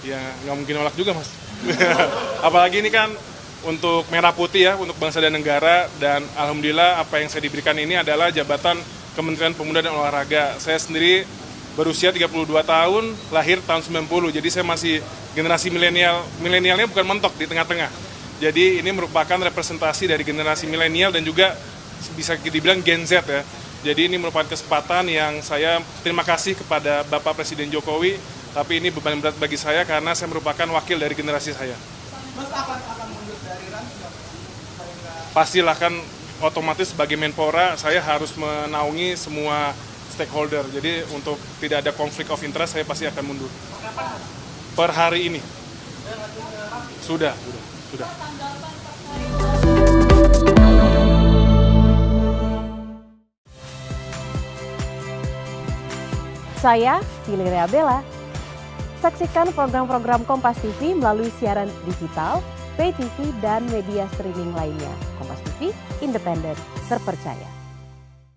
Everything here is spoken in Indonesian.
Ya nggak mungkin nolak juga, Mas. Apalagi ini kan untuk merah putih ya, untuk bangsa dan negara, dan alhamdulillah apa yang saya diberikan ini adalah jabatan Kementerian Pemuda dan Olahraga. Saya sendiri berusia 32 tahun, lahir tahun 90, jadi saya masih generasi milenial. Milenialnya bukan mentok di tengah-tengah. Jadi ini merupakan representasi dari generasi milenial dan juga bisa dibilang Gen Z ya. Jadi ini merupakan kesempatan yang saya terima kasih kepada Bapak Presiden Jokowi, tapi ini beban berat bagi saya karena saya merupakan wakil dari generasi saya. Mas akan mundur dari RAN nggak? Pastilah kan otomatis sebagai Menpora saya harus menaungi semua stakeholder. Jadi untuk tidak ada konflik of interest saya pasti akan mundur. Kapan? Per hari ini. Sudah. Saya Valeria Bella. Saksikan program-program Kompas TV melalui siaran digital, pay TV, dan media streaming lainnya. Kompas TV, independen, terpercaya.